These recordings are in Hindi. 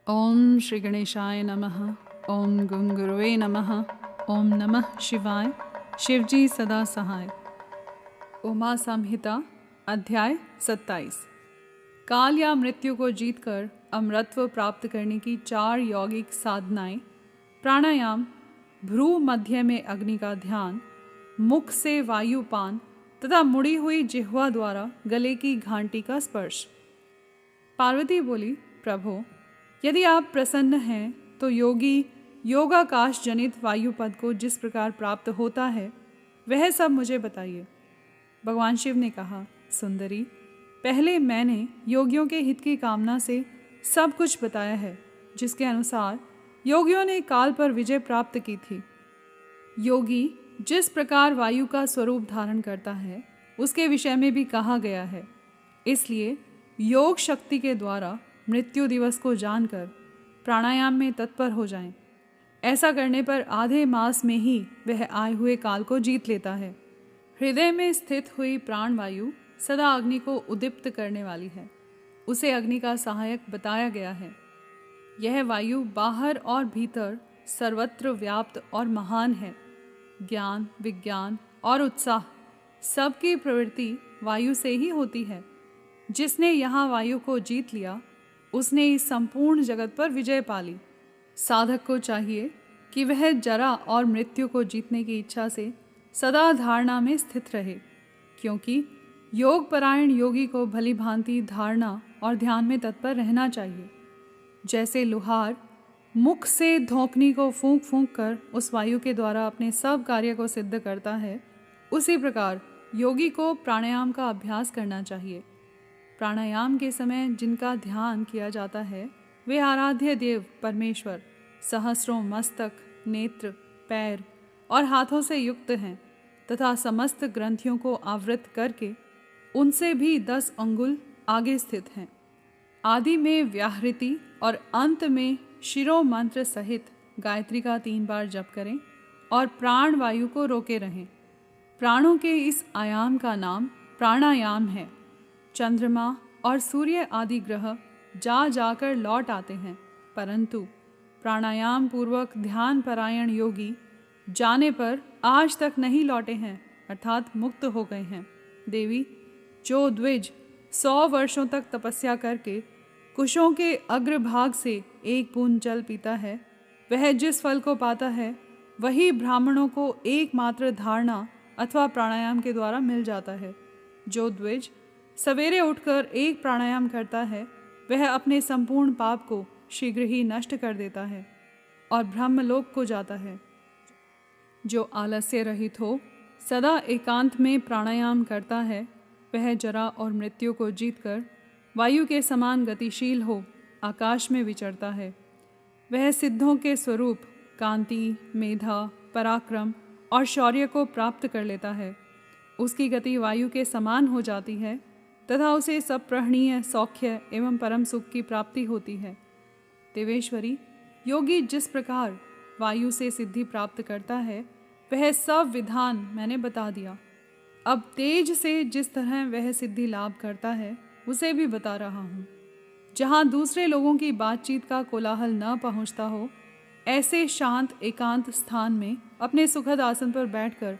ओम श्री गणेशाय नमः। ओम गं गुरुवे नमः। ओम नमः शिवाय। शिवजी सदा सहाय। उमा संहिता अध्याय 27। काल या मृत्यु को जीतकर अमरत्व प्राप्त करने की 4 यौगिक साधनाएं: प्राणायाम, भ्रू मध्य में अग्नि का ध्यान, मुख से वायुपान तथा मुड़ी हुई जिह्वा द्वारा गले की घंटी का स्पर्श। पार्वती बोली, प्रभो, यदि आप प्रसन्न हैं तो योगी योगाकाश जनित वायुपद को जिस प्रकार प्राप्त होता है वह सब मुझे बताइए। भगवान शिव ने कहा, सुंदरी, पहले मैंने योगियों के हित की कामना से सब कुछ बताया है, जिसके अनुसार योगियों ने काल पर विजय प्राप्त की थी। योगी जिस प्रकार वायु का स्वरूप धारण करता है उसके विषय में भी कहा गया है। इसलिए योग शक्ति के द्वारा मृत्यु दिवस को जानकर प्राणायाम में तत्पर हो जाएं। ऐसा करने पर आधे मास में ही वह आए हुए काल को जीत लेता है। हृदय में स्थित हुई प्राणवायु सदा अग्नि को उद्दीप्त करने वाली है। उसे अग्नि का सहायक बताया गया है। यह वायु बाहर और भीतर सर्वत्र व्याप्त और महान है। ज्ञान, विज्ञान और उत्साह सबकी प्रवृत्ति वायु से ही होती है। जिसने यहाँ वायु को जीत लिया उसने इस संपूर्ण जगत पर विजय पा ली। साधक को चाहिए कि वह जरा और मृत्यु को जीतने की इच्छा से सदा धारणा में स्थित रहे, क्योंकि योग परायण योगी को भली भांति धारणा और ध्यान में तत्पर रहना चाहिए। जैसे लोहार मुख से धोखनी को फूंक फूंक कर उस वायु के द्वारा अपने सब कार्य को सिद्ध करता है, उसी प्रकार योगी को प्राणायाम का अभ्यास करना चाहिए। प्राणायाम के समय जिनका ध्यान किया जाता है वे आराध्य देव परमेश्वर सहस्रों मस्तक, नेत्र, पैर और हाथों से युक्त हैं तथा समस्त ग्रंथियों को आवृत करके उनसे भी 10 अंगुल आगे स्थित हैं। आदि में व्याहृति और अंत में शिरो मंत्र सहित गायत्री का 3 बार जप करें और प्राण वायु को रोके रहें। प्राणों के इस आयाम का नाम प्राणायाम है। चंद्रमा और सूर्य आदि ग्रह जा जाकर लौट आते हैं, परंतु प्राणायाम पूर्वक ध्यान परायण योगी जाने पर आज तक नहीं लौटे हैं, अर्थात मुक्त हो गए हैं। देवी, जो द्विज 100 वर्षों तक तपस्या करके कुशों के अग्रभाग से एक बूंद जल पीता है, वह जिस फल को पाता है वही ब्राह्मणों को एकमात्र धारणा अथवा प्राणायाम के द्वारा मिल जाता है। जो द्विज सवेरे उठकर एक प्राणायाम करता है वह अपने संपूर्ण पाप को शीघ्र ही नष्ट कर देता है और ब्रह्मलोक को जाता है। जो आलस्य रहित हो, सदा एकांत में प्राणायाम करता है, वह जरा और मृत्यु को जीतकर वायु के समान गतिशील हो आकाश में विचरता है। वह सिद्धों के स्वरूप कांति, मेधा, पराक्रम और शौर्य को प्राप्त कर लेता है। उसकी गति वायु के समान हो जाती है तथा उसे सब प्रहणीय सौख्य एवं परम सुख की प्राप्ति होती है। देवेश्वरी, योगी जिस प्रकार वायु से सिद्धि प्राप्त करता है वह सब विधान मैंने बता दिया। अब तेज से जिस तरह वह सिद्धि लाभ करता है उसे भी बता रहा हूँ। जहाँ दूसरे लोगों की बातचीत का कोलाहल न पहुँचता हो, ऐसे शांत एकांत स्थान में अपने सुखद आसन पर बैठकर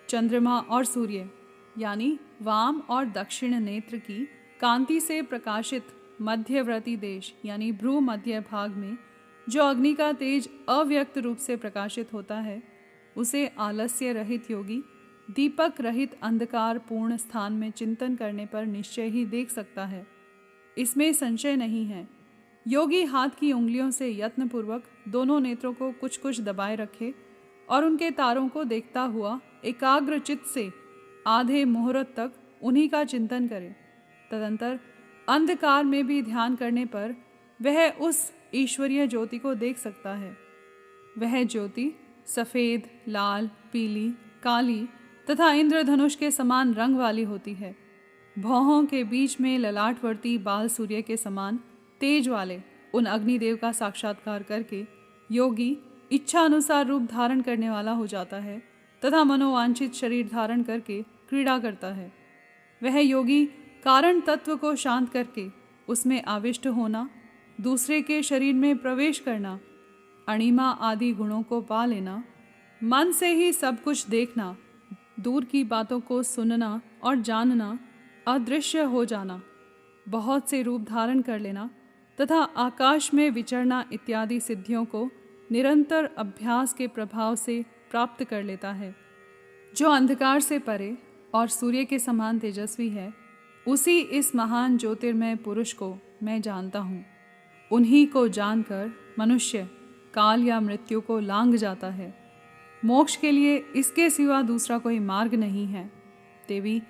चंद्रमा और सूर्य यानी वाम और दक्षिण नेत्र की कांति से प्रकाशित मध्यवर्ती देश यानी भ्रू मध्य भाग में जो अग्नि का तेज अव्यक्त रूप से प्रकाशित होता है, उसे आलस्य रहित योगी दीपक रहित अंधकार पूर्ण स्थान में चिंतन करने पर निश्चय ही देख सकता है। इसमें संशय नहीं है। योगी हाथ की उंगलियों से यत्नपूर्वक दोनों नेत्रों को कुछ कुछ दबाए रखे और उनके तारों को देखता हुआ एकाग्र चित्त से आधे मुहूर्त तक उन्हीं का चिंतन करे। तदंतर अंधकार में भी ध्यान करने पर वह उस ईश्वरीय ज्योति को देख सकता है। वह ज्योति सफ़ेद, लाल, पीली, काली तथा इंद्रधनुष के समान रंग वाली होती है। भौहों के बीच में ललाटवर्ती बाल सूर्य के समान तेज वाले उन अग्निदेव का साक्षात्कार करके योगी इच्छा अनुसार रूप धारण करने वाला हो जाता है तथा मनोवांछित शरीर धारण करके क्रीड़ा करता है। वह योगी कारण तत्व को शांत करके उसमें आविष्ट होना, दूसरे के शरीर में प्रवेश करना, अणिमा आदि गुणों को पा लेना, मन से ही सब कुछ देखना, दूर की बातों को सुनना और जानना, अदृश्य हो जाना, बहुत से रूप धारण कर लेना तथा आकाश में विचरना इत्यादि सिद्धियों को निरंतर अभ्यास के प्रभाव से प्राप्त कर लेता है। जो अंधकार से परे और सूर्य के समान तेजस्वी है, उसी इस महान ज्योतिर्मय पुरुष को मैं जानता हूँ। उन्हीं को जानकर मनुष्य काल या मृत्यु को लांघ जाता है। मोक्ष के लिए इसके सिवा दूसरा कोई मार्ग नहीं है। देवी,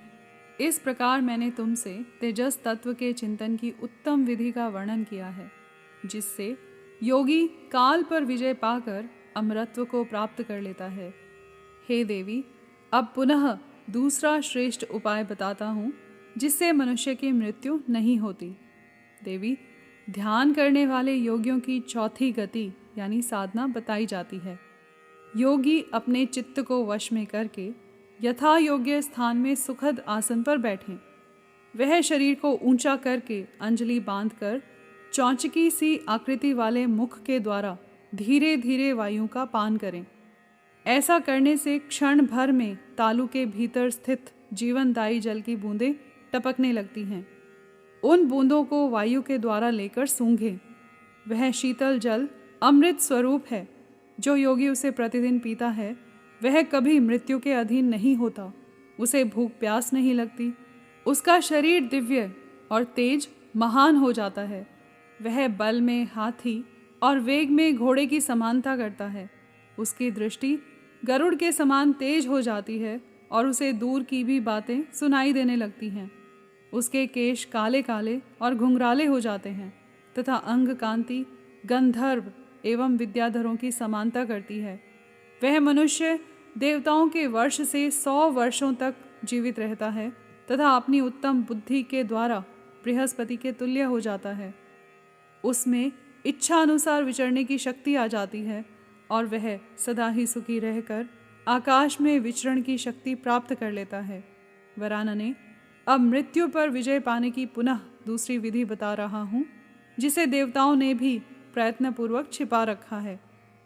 इस प्रकार मैंने तुमसे तेजस तत्व के चिंतन की उत्तम विधि का वर्णन किया है, जिससे योगी काल पर विजय पाकर अमरत्व को प्राप्त कर लेता है। हे देवी, अब पुनः दूसरा श्रेष्ठ उपाय बताता हूँ, जिससे मनुष्य की मृत्यु नहीं होती। देवी, ध्यान करने वाले योगियों की चौथी गति यानी साधना बताई जाती है। योगी अपने चित्त को वश में करके यथा योग्य स्थान में सुखद आसन पर बैठें। वह शरीर को ऊंचा करके अंजलि बांधकर चौंचकी सी आकृति वाले मुख के द्वारा धीरे धीरे वायु का पान करें। ऐसा करने से क्षण भर में तालू के भीतर स्थित जीवनदायी जल की बूंदें टपकने लगती हैं। उन बूंदों को वायु के द्वारा लेकर सूंघें। वह शीतल जल अमृत स्वरूप है। जो योगी उसे प्रतिदिन पीता है, वह कभी मृत्यु के अधीन नहीं होता। उसे भूख प्यास नहीं लगती। उसका शरीर दिव्य और तेज महान हो जाता है। वह बल में हाथी और वेग में घोड़े की समानता करता है। उसकी दृष्टि गरुड़ के समान तेज हो जाती है और उसे दूर की भी बातें सुनाई देने लगती हैं। उसके केश काले काले और घुंघराले हो जाते हैं तथा अंग कांति गंधर्व एवं विद्याधरों की समानता करती है। वह मनुष्य देवताओं के वर्ष से 100 वर्षों तक जीवित रहता है तथा अपनी उत्तम बुद्धि के द्वारा बृहस्पति के तुल्य हो जाता है। उसमें इच्छा अनुसार विचरने की शक्ति आ जाती है और वह सदा ही सुखी रहकर आकाश में विचरण की शक्ति प्राप्त कर लेता है। वरानने, अब मृत्यु पर विजय पाने की पुनः दूसरी विधि बता रहा हूँ, जिसे देवताओं ने भी प्रयत्नपूर्वक छिपा रखा है।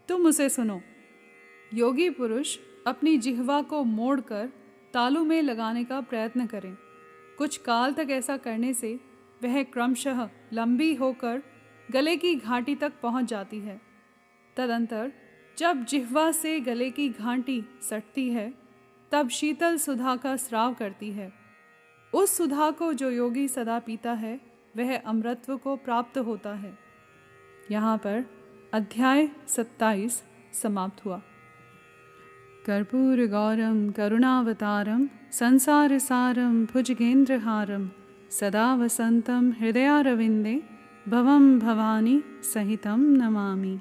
तुम उसे सुनो। योगी पुरुष अपनी जिह्वा को मोड़कर तालू में लगाने का प्रयत्न करें। कुछ काल तक ऐसा करने से वह क्रमशः लंबी होकर गले की घाटी तक पहुंच जाती है। तदंतर जब जिह्वा से गले की घाटी सटती है, तब शीतल सुधा का स्राव करती है। उस सुधा को जो योगी सदा पीता है, वह अमरत्व को प्राप्त होता है। यहाँ पर अध्याय 27 समाप्त हुआ। कर्पूर गौरम करुणावतारम संसार सारम भुजगेंद्रहारम सदा वसंतम हृदयारविंदे भवम भवानी सहितम नमामि।